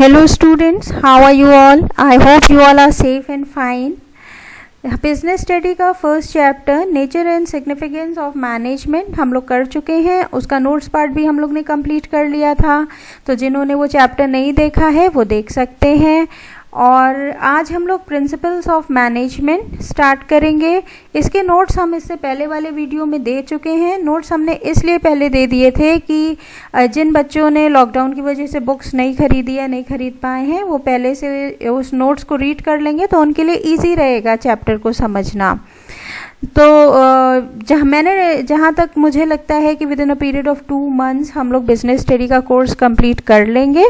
Hello students, how are you all? I hope you all are safe and fine. Business study का first chapter nature and significance of management हम लोग कर चुके हैं. उसका notes part भी हम लोग ने कंप्लीट कर लिया था, तो जिन्होंने वो चैप्टर नहीं देखा है वो देख सकते हैं. और आज हम लोग प्रिंसिपल्स ऑफ मैनेजमेंट स्टार्ट करेंगे. इसके नोट्स हम इससे पहले वाले वीडियो में दे चुके हैं. नोट्स हमने इसलिए पहले दे दिए थे कि जिन बच्चों ने लॉकडाउन की वजह से बुक्स नहीं खरीदी या नहीं खरीद पाए हैं वो पहले से उस नोट्स को रीड कर लेंगे, तो उनके लिए ईजी रहेगा चैप्टर को समझना. तो जहाँ तक मुझे लगता है कि with in a period of 2 months हम लोग बिजनेस स्टडी का कोर्स कंप्लीट कर लेंगे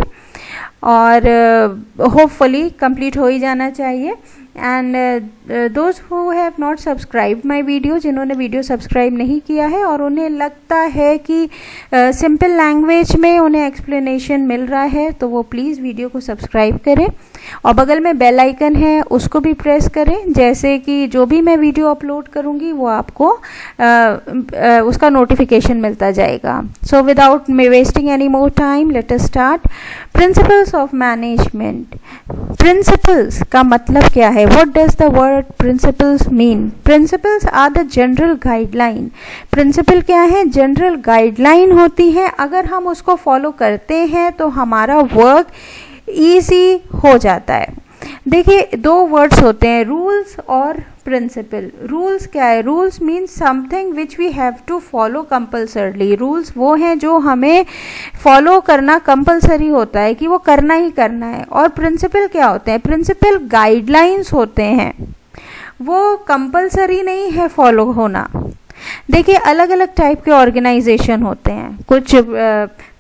और होपफुली कंप्लीट हो ही जाना चाहिए. And those who have not subscribe my video, जिन्होंने वीडियो सब्सक्राइब नहीं किया है और उन्हें लगता है कि सिंपल लैंग्वेज में उन्हें एक्सप्लेनेशन मिल रहा है, तो वो प्लीज़ वीडियो को सब्सक्राइब करें और बगल में बेल आइकन है उसको भी प्रेस करें, जैसे कि जो भी मैं वीडियो अपलोड करूँगी वो आपको उसका नोटिफिकेशन मिलता जाएगा. So without wasting any more time let us start. Principles of management. Principles का मतलब क्या है? What does the word principles mean? Principles are the general guideline. Principle क्या है? जनरल गाइडलाइन होती है. अगर हम उसको फॉलो करते हैं तो हमारा वर्क ईजी हो जाता है. देखिए, 2 वर्ड्स होते हैं, रूल्स और प्रिंसिपल. रूल्स क्या है? Rules means something which we have to follow compulsorily. Rules वो हैं जो हमें फॉलो करना कंपल्सरी होता है कि वो करना ही करना है. और प्रिंसिपल क्या होते हैं? प्रिंसिपल गाइडलाइंस होते हैं, वो कंपल्सरी नहीं है फॉलो होना. देखिए, अलग अलग टाइप के ऑर्गेनाइजेशन होते हैं. कुछ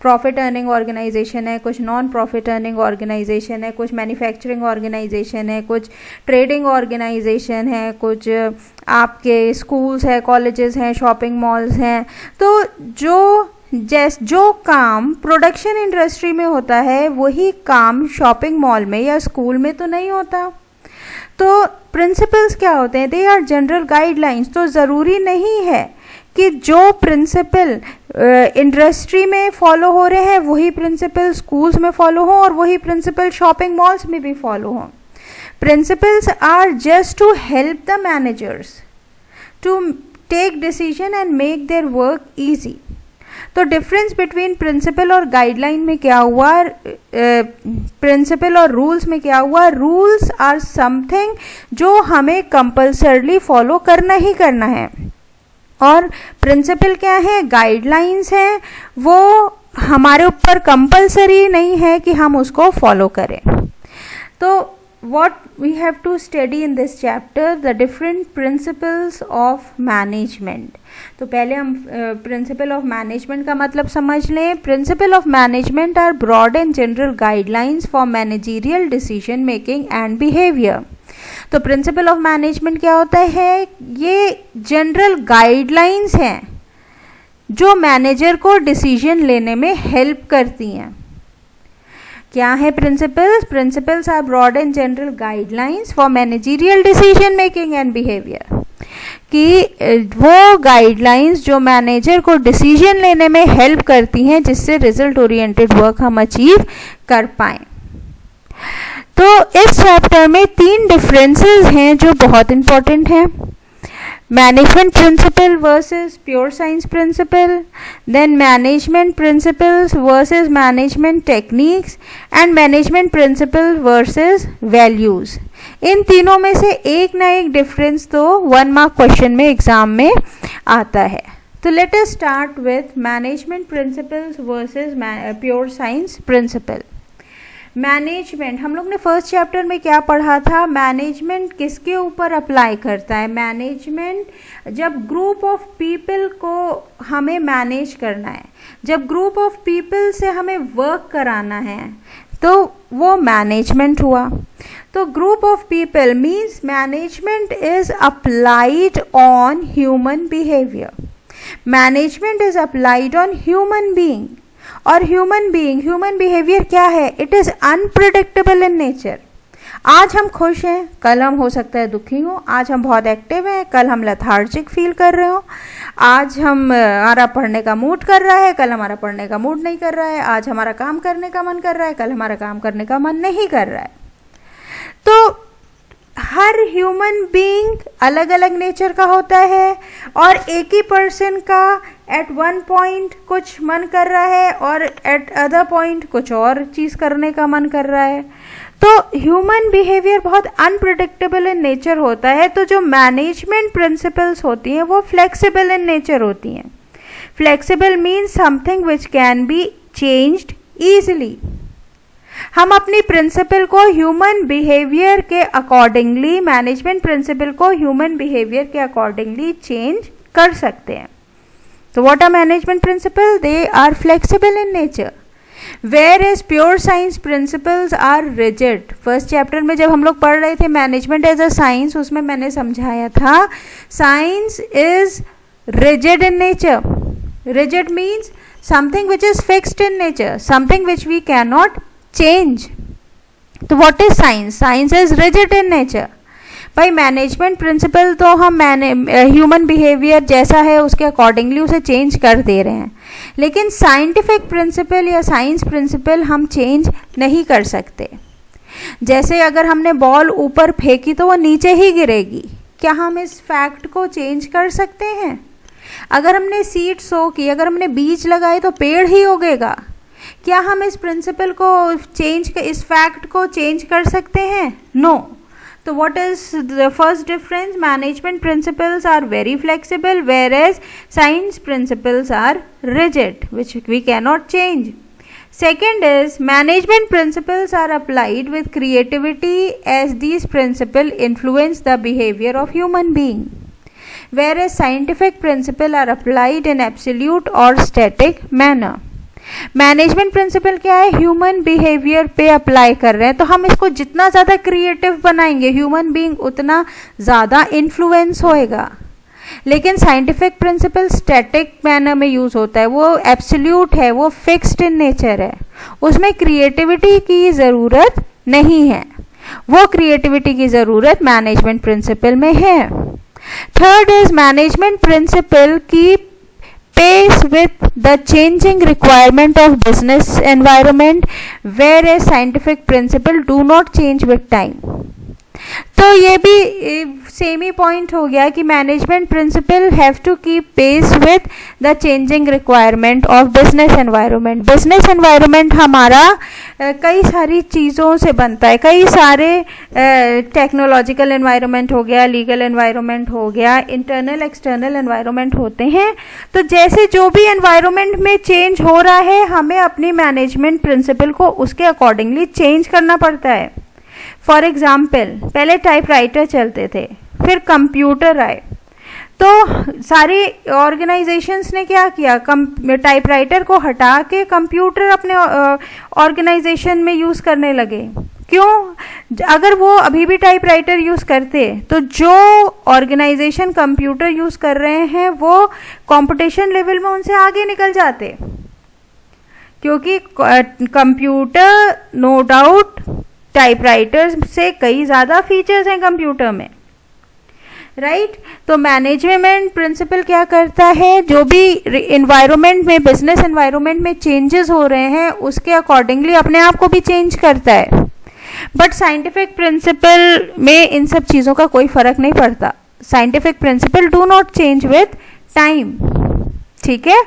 प्रॉफिट अर्निंग ऑर्गेनाइजेशन है, कुछ नॉन प्रॉफिट अर्निंग ऑर्गेनाइजेशन है, कुछ मैन्युफैक्चरिंग ऑर्गेनाइजेशन है, कुछ ट्रेडिंग ऑर्गेनाइजेशन है, कुछ आपके स्कूल्स हैं, कॉलेजेस हैं, शॉपिंग मॉल्स हैं. तो जो काम प्रोडक्शन इंडस्ट्री में होता है वही काम शॉपिंग मॉल में या स्कूल में तो नहीं होता. तो प्रिंसिपल्स क्या होते हैं? They are general guidelines. तो ज़रूरी नहीं है कि जो प्रिंसिपल इंडस्ट्री में फॉलो हो रहे हैं वही प्रिंसिपल स्कूल्स में फॉलो हो और वही प्रिंसिपल शॉपिंग मॉल्स में भी फॉलो हो. Principles are just to help the managers to take decision and make their work easy. तो डिफरेंस बिटवीन प्रिंसिपल और गाइडलाइन में क्या हुआ? प्रिंसिपल और रूल्स में क्या हुआ? रूल्स आर समथिंग जो हमें कंपल्सरली फॉलो करना ही करना है, और प्रिंसिपल क्या है? गाइडलाइंस हैं, वो हमारे ऊपर कंपल्सरी नहीं है कि हम उसको फॉलो करें. तो what we have to study in this chapter, the different principles of management. तो पहले हम principle of management का मतलब समझ लें. Principle of management are broad and general guidelines for managerial decision making and behavior. तो principle of management क्या होता है? ये general guidelines हैं जो मैनेजर को डिसीजन लेने में हेल्प करती हैं. क्या है principles? Principles are broad and general guidelines for managerial decision making and behaviour. कि वो गाइडलाइंस जो मैनेजर को डिसीजन लेने में हेल्प करती हैं जिससे रिजल्ट ओरिएंटेड वर्क हम अचीव कर पाएं. तो इस चैप्टर में 3 डिफरेंसेस हैं जो बहुत इंपॉर्टेंट हैं. Management principle versus pure science principle, then management principles versus management techniques and management principle versus values. इन तीनों में से एक ना एक डिफरेंस तो 1 मार्क क्वेश्चन में एग्जाम में आता है. तो let us start with management principles versus pure science principle. Management, हम लोग ने फर्स्ट चैप्टर में क्या पढ़ा था? मैनेजमेंट किसके ऊपर अप्लाई करता है? मैनेजमेंट जब ग्रुप ऑफ पीपल को हमें मैनेज करना है, जब ग्रुप ऑफ पीपल से हमें वर्क कराना है, तो वो मैनेजमेंट हुआ. तो group of people means management is applied on human behaviour. Management is applied on human being. और ह्यूमन बिहेवियर क्या है? It is unpredictable in nature. आज हम खुश हैं, कल हम हो सकता है दुखी हो। आज हम बहुत एक्टिव हैं, कल हम लेथार्जिक फील कर रहे हो। आज हमारा पढ़ने का मूड कर रहा है, कल हमारा पढ़ने का मूड नहीं कर रहा है। आज हमारा काम करने का मन कर रहा है, कल हमारा काम करने का मन नहीं कर रहा है। तो हर ह्यूमन बीइंग अलग अलग नेचर का होता है, और एक ही पर्सन का एट वन पॉइंट कुछ मन कर रहा है और एट अदर पॉइंट कुछ और चीज़ करने का मन कर रहा है। तो ह्यूमन बिहेवियर बहुत अनप्रिडिक्टेबल इन नेचर होता है। तो जो मैनेजमेंट प्रिंसिपल्स होती हैं वो फ्लेक्सिबल इन नेचर होती हैं। Flexible means something which can be changed easily. हम अपनी प्रिंसिपल को ह्यूमन बिहेवियर के अकॉर्डिंगली, मैनेजमेंट प्रिंसिपल को ह्यूमन बिहेवियर के अकॉर्डिंगली चेंज कर सकते हैं। तो what are management principle? They are flexible in nature, whereas pure science principles are rigid। First chapter में जब हम लोग पढ़ रहे थे मैनेजमेंट एज अ साइंस, उसमें मैंने समझाया था science is rigid in nature। rigid means something which is fixed in nature, something which we cannot change। तो what is science? Science is rigid in nature। भाई मैनेजमेंट प्रिंसिपल तो हम human behaviour जैसा है उसके अकॉर्डिंगली उसे change कर दे रहे हैं, लेकिन साइंटिफिक प्रिंसिपल या साइंस प्रिंसिपल हम चेंज नहीं कर सकते। जैसे अगर हमने बॉल ऊपर फेंकी तो वो नीचे ही गिरेगी, क्या हम इस फैक्ट को चेंज कर सकते हैं? अगर हमने सीड सो की, अगर हमने बीज लगाए तो पेड़ ही उगेगा, क्या हम इस प्रिंसिपल को चेंज, इस फैक्ट को चेंज कर सकते हैं? No. So what is the first difference? Management principles are very flexible, whereas science principles are rigid, which we cannot change. Second is management principles are applied with creativity, as these principles influence the behavior of human being, whereas scientific principles are applied in absolute or static manner। Management principle क्या है? Human behaviour पे apply कर रहे हैं, तो हम इसको जितना ज़्यादा क्रिएटिव बनाएंगे ह्यूमन बीइंग उतना ज़्यादा इन्फ्लुएंस होएगा। लेकिन साइंटिफिक प्रिंसिपल स्टैटिक मैनर में यूज़ होता है, वो एब्सोल्यूट है, वो फिक्स्ड इन नेचर है, उसमें क्रिएटिविटी की ज़रूरत नहीं है। वो क्रिएटिविटी की ज़रूरत मैनेजमेंट प्रिंसिपल में है। थर्ड इज मैनेजमेंट प्रिंसिपल की pace with the changing requirement of business environment, whereas scientific principle do not change with time। तो ये भी सेम ही पॉइंट हो गया कि management principle have to keep pace with the changing requirement of business environment. Business environment हमारा कई सारी चीज़ों से बनता है, कई सारे टेक्नोलॉजिकल एनवायरनमेंट हो गया, लीगल एनवायरनमेंट हो गया, इंटरनल एक्सटर्नल एनवायरनमेंट होते हैं। तो जैसे जो भी एनवायरनमेंट में चेंज हो रहा है, हमें अपनी मैनेजमेंट प्रिंसिपल को उसके अकॉर्डिंगली चेंज करना पड़ता है। फॉर एग्जाम्पल, पहले टाइपराइटर चलते थे, फिर कंप्यूटर आए, तो सारी ऑर्गेनाइजेशंस ने क्या किया? टाइपराइटर को हटा के कंप्यूटर अपने ऑर्गेनाइजेशन में यूज़ करने लगे। क्यों? अगर वो अभी भी टाइपराइटर यूज़ करते तो जो ऑर्गेनाइजेशन कंप्यूटर यूज़ कर रहे हैं वो कंपटीशन लेवल में उनसे आगे निकल जाते, क्योंकि कंप्यूटर नो डाउट टाइपराइटर से कई ज़्यादा फीचर्स हैं कंप्यूटर में, राइट? तो मैनेजमेंट प्रिंसिपल क्या करता है? जो भी इन्वायरमेंट में, बिजनेस इन्वायरमेंट में चेंजेस हो रहे हैं उसके अकॉर्डिंगली अपने आप को भी चेंज करता है। बट साइंटिफिक प्रिंसिपल में इन सब चीज़ों का कोई फर्क नहीं पड़ता। Scientific principle do not change with time. ठीक है।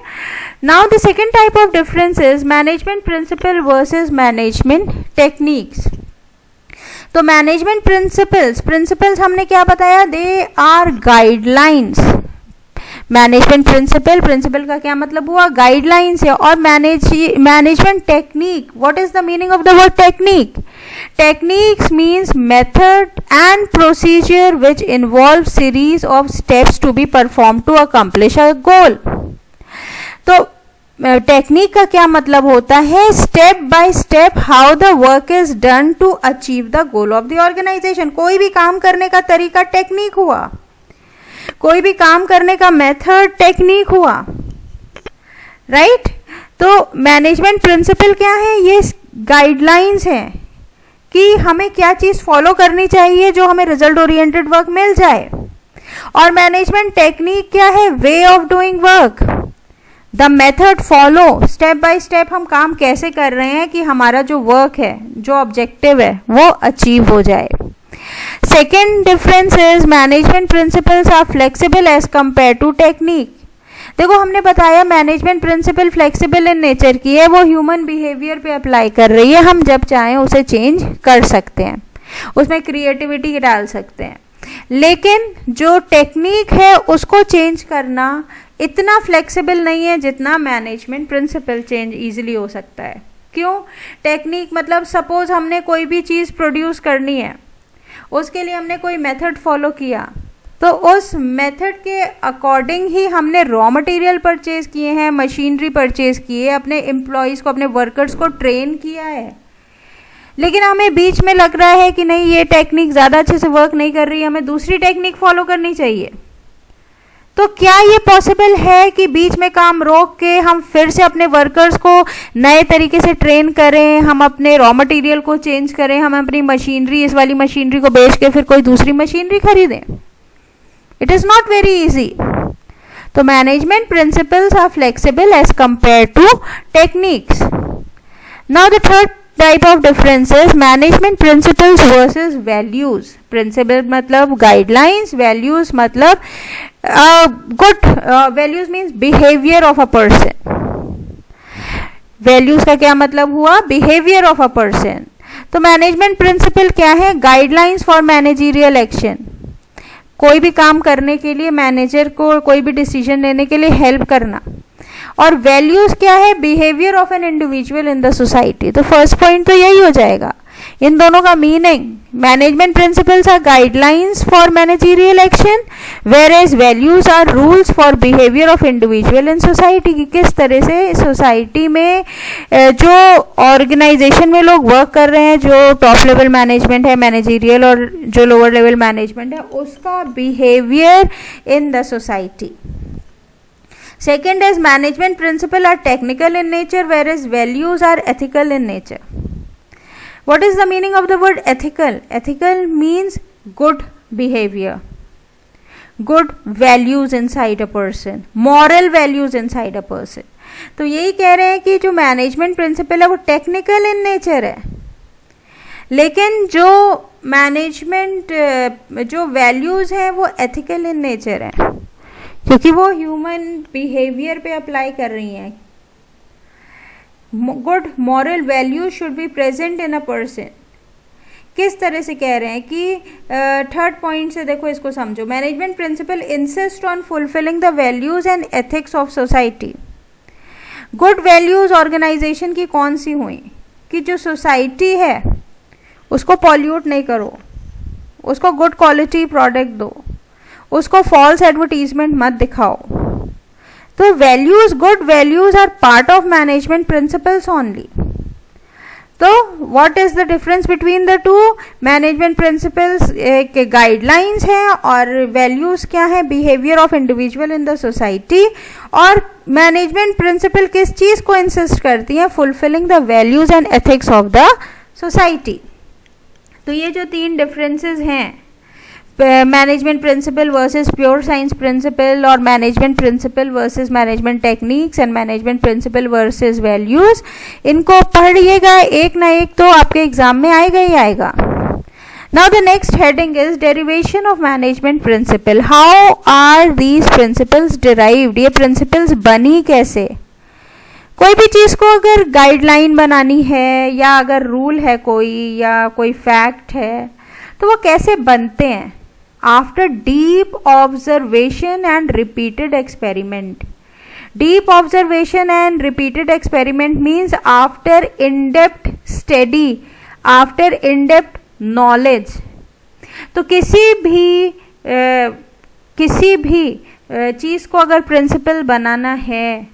Now the second type of difference is management principle versus management techniques. तो मैनेजमेंट प्रिंसिपल्स हमने क्या बताया? They are guidelines. Management principle का क्या मतलब हुआ? गाइडलाइंस है। और management technique, what is the meaning of the word technique? Techniques means method and procedure which involve series of steps to be perform to accomplish a गोल। तो technique का क्या मतलब होता है? Step by step how the work is done to achieve the goal of the organisation. कोई भी काम करने का तरीका टेक्निक हुआ, कोई भी काम करने का मेथड टेक्निक हुआ, राइट? तो मैनेजमेंट प्रिंसिपल क्या है? ये गाइडलाइंस हैं कि हमें क्या चीज़ फॉलो करनी चाहिए जो हमें रिजल्ट ओरिएंटेड वर्क मिल जाए। और मैनेजमेंट टेक्निक क्या है? Way of doing work, the method follow, step by step हम काम कैसे कर रहे हैं कि हमारा जो वर्क है, जो ऑब्जेक्टिव है, वो अचीव हो जाए। Second difference is management principles are flexible as compare to technique. देखो हमने बताया management principle flexible in nature की है, वो ह्यूमन बिहेवियर पे अप्लाई कर रही है, हम जब चाहें उसे चेंज कर सकते हैं, उसमें क्रिएटिविटी डाल सकते हैं। लेकिन जो टेक्निक है उसको चेंज करना इतना फ्लेक्सिबल नहीं है जितना मैनेजमेंट प्रिंसिपल चेंज इजीली हो सकता है। क्यों? टेक्निक मतलब सपोज हमने कोई भी चीज़ प्रोड्यूस करनी है, उसके लिए हमने कोई मेथड फॉलो किया, तो उस मेथड के अकॉर्डिंग ही हमने रॉ मटेरियल परचेज किए हैं, मशीनरी परचेज किए, अपने एम्प्लॉयज़ को, अपने वर्कर्स को ट्रेन किया है। लेकिन हमें बीच में लग रहा है कि नहीं ये टेक्निक ज़्यादा अच्छे से वर्क नहीं कर रही, हमें दूसरी टेक्निक फॉलो करनी चाहिए। तो क्या ये पॉसिबल है कि बीच में काम रोक के हम फिर से अपने वर्कर्स को नए तरीके से ट्रेन करें, हम अपने रॉ मटेरियल को चेंज करें, हम अपनी मशीनरी, इस वाली मशीनरी को बेच के फिर कोई दूसरी मशीनरी खरीदें? It is not very easy. तो management principles are flexible as compare to techniques. Now the third type of differences management principles versus values. Principle मतलब गाइडलाइंस, वैल्यूज मतलब good, values means behaviour of a person. Values का क्या मतलब हुआ? Behaviour of a person. तो management principle क्या है? Guidelines for managerial action, कोई भी काम करने के लिए मैनेजर को कोई भी डिसीजन लेने के लिए हेल्प करना। और वैल्यूज क्या है? Behaviour of an individual in the society. तो फर्स्ट पॉइंट तो यही हो जाएगा। इन दोनों का meaning, management principles are guidelines for managerial action, whereas values are rules for behaviour of individual in society. कि किस तरह से सोसाइटी में जो ऑर्गेनाइजेशन में लोग वर्क कर रहे हैं, जो टॉप लेवल मैनेजमेंट है मैनेजरियल और जो लोअर लेवल मैनेजमेंट है, उसका behaviour in the society. Second is management principle are technical in nature, whereas values are ethical in nature. What is the meaning of the word ethical? Ethical means good behavior, good values inside a person, moral values inside a person. तो यही कह रहे हैं कि जो management principal है वो technical in nature है, लेकिन जो मैनेजमेंट जो वैल्यूज हैं वो एथिकल इन नेचर है, क्योंकि वो ह्यूमन बिहेवियर पे अप्लाई कर रही हैं। Good moral values should be present in a person. किस तरह से कह रहे हैं कि थर्ड पॉइंट से देखो, इसको समझो। Management principle insist on fulfilling the values and ethics of society. Good values organisation की कौन सी हुई? कि जो सोसाइटी है उसको पॉल्यूट नहीं करो, उसको गुड क्वालिटी प्रोडक्ट दो, उसको फॉल्स एडवर्टीजमेंट मत दिखाओ। तो values, good values are part of management principles only. तो what is the difference between the two? Management principles के गाइडलाइंस हैं और वैल्यूज क्या है? Behaviour of individual in the society. और मैनेजमेंट प्रिंसिपल किस चीज को इंसिस्ट करती हैं? Fulfilling the values and ethics of the society. तो ये जो तीन डिफरेंसेस हैं, management principle versus pure science principle, और management principle versus management techniques, and management principle versus values, इनको पढ़िएगा, एक ना एक तो आपके एग्जाम में आएगा ही आएगा। Now the next heading is derivation of management principle. How are these principles derived? ये प्रिंसिपल्स बनी कैसे? कोई भी चीज़ को अगर गाइडलाइन बनानी है, या अगर रूल है कोई, या कोई फैक्ट है, तो वो कैसे बनते हैं? After deep observation and repeated experiment. Deep observation and repeated experiment means after in depth study, after in depth knowledge. तो किसी भी चीज़ को अगर प्रिंसिपल बनाना है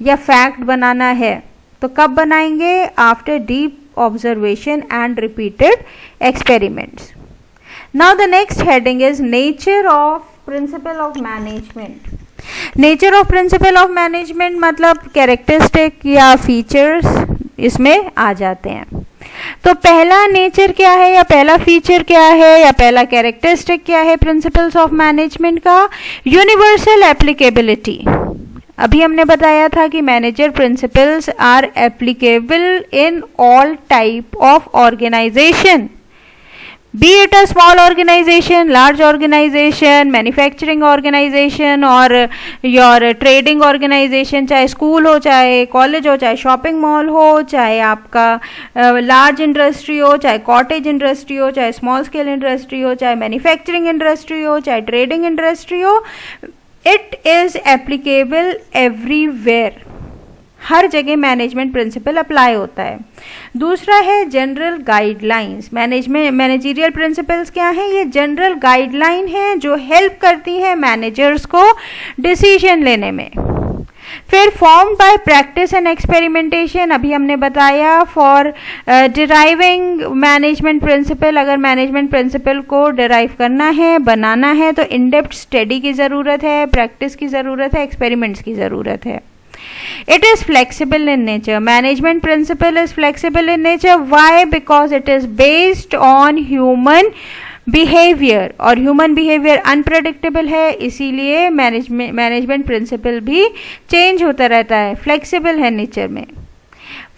या फैक्ट बनाना है तो कब बनाएंगे? After deep observation and repeated experiments. Now the next heading is nature of principal of management. Nature of principal of management मतलब कैरेक्टरिस्टिक या फीचर्स इसमें आ जाते हैं। तो पहला नेचर क्या है या पहला फीचर क्या है या पहला कैरेक्टरिस्टिक क्या है प्रिंसिपल्स ऑफ मैनेजमेंट का? Universal applicability. अभी हमने बताया था कि manager principles are applicable in all type of organisation, be it a small organization, large organization, manufacturing organization और your trading organization, चाहे स्कूल हो, चाहे कॉलेज हो, चाहे शॉपिंग मॉल हो, चाहे आपका लार्ज इंडस्ट्री हो, चाहे कॉटेज इंडस्ट्री हो, चाहे स्मॉल स्केल इंडस्ट्री हो, चाहे मैन्युफैक्चरिंग इंडस्ट्री हो, चाहे ट्रेडिंग इंडस्ट्री हो, इट इज एप्लीकेबल एवरीवेयर। हर जगह मैनेजमेंट प्रिंसिपल अप्लाई होता है। दूसरा है जनरल गाइडलाइंस। मैनेजरियल प्रिंसिपल्स क्या है? ये जनरल गाइडलाइन है जो हेल्प करती है मैनेजर्स को डिसीजन लेने में। फिर formed by practice and experimentation, अभी हमने बताया फॉर डिराइविंग मैनेजमेंट प्रिंसिपल। अगर मैनेजमेंट प्रिंसिपल को डिराइव करना है, बनाना है, तो इन डेप्थ स्टडी की ज़रूरत है, प्रैक्टिस की ज़रूरत है, एक्सपेरिमेंट्स की ज़रूरत है। It is flexible in nature. Management principle is flexible in nature. Why? Because it is based on human behavior और human behavior unpredictable है, इसीलिए मैनेजमेंट प्रिंसिपल भी चेंज होता रहता है, फ्लेक्सिबल है नेचर में।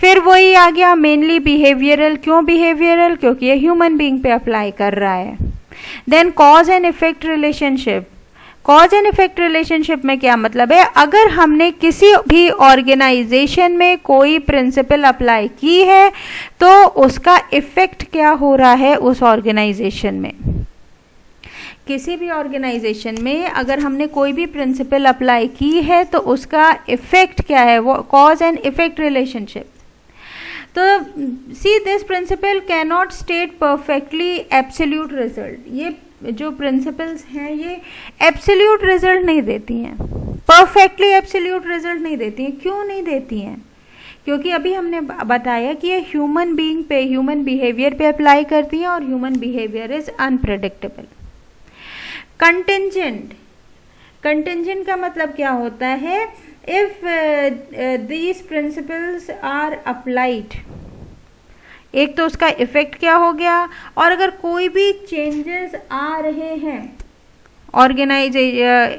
फिर वही आ गया मेनली बिहेवियरल। क्यों बिहेवियरल? क्योंकि ये ह्यूमन बीइंग पे अप्लाई कर रहा है। Then cause and effect relationship. Cause and effect relationship में क्या मतलब है? अगर हमने किसी भी ऑर्गेनाइजेशन में कोई प्रिंसिपल अप्लाई की है तो उसका इफेक्ट क्या हो रहा है उस ऑर्गेनाइजेशन में। किसी भी ऑर्गेनाइजेशन में अगर हमने कोई भी प्रिंसिपल अप्लाई की है तो उसका इफेक्ट क्या है, वो कॉज एंड इफेक्ट रिलेशनशिप। तो see this principle can not state perfectly absolute result. ये जो प्रिंसिपल्स हैं ये एब्सोल्यूट रिजल्ट नहीं देती हैं, परफेक्टली एब्सोल्यूट रिजल्ट नहीं देती हैं। क्यों नहीं देती हैं? क्योंकि अभी हमने बताया कि ये ह्यूमन बीइंग पे, ह्यूमन बिहेवियर पे अप्लाई करती हैं और human behaviour is unpredictable. Contingent. Contingent का मतलब क्या होता है? If these principles are applied, एक तो उसका इफेक्ट क्या हो गया, और अगर कोई भी चेंजेस आ रहे हैं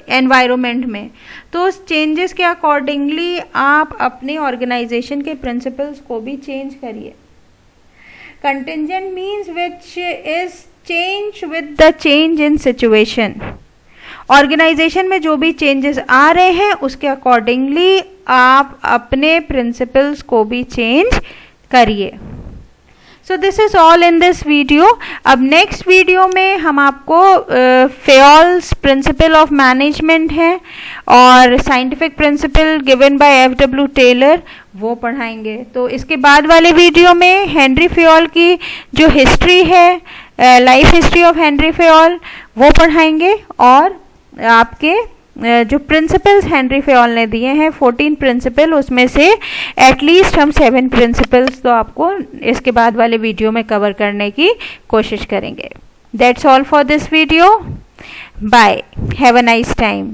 एनवायरनमेंट में तो उस चेंजेस के अकॉर्डिंगली आप अपने ऑर्गेनाइजेशन के प्रिंसिपल्स को भी चेंज करिए। Contingent means which is change with the change in situation. Organisation में जो भी चेंजेस आ रहे हैं उसके अकॉर्डिंगली आप अपने प्रिंसिपल्स को भी चेंज करिए। So this is all in this video. अब नेक्स्ट वीडियो में हम आपको फेयोल्स प्रिंसिपल ऑफ मैनेजमेंट है और scientific principle given by F W. Taylor वो पढ़ाएंगे। तो इसके बाद वाले वीडियो में हेनरी फेयोल की जो हिस्ट्री है, life history of Henry Fayol, वो पढ़ाएंगे। और आपके जो प्रिंसिपल्स हेनरी फेयोल ने दिए हैं 14 प्रिंसिपल, उसमें से एटलीस्ट हम 7 प्रिंसिपल्स तो आपको इसके बाद वाले वीडियो में कवर करने की कोशिश करेंगे। That's all for this video. Bye, have a nice time.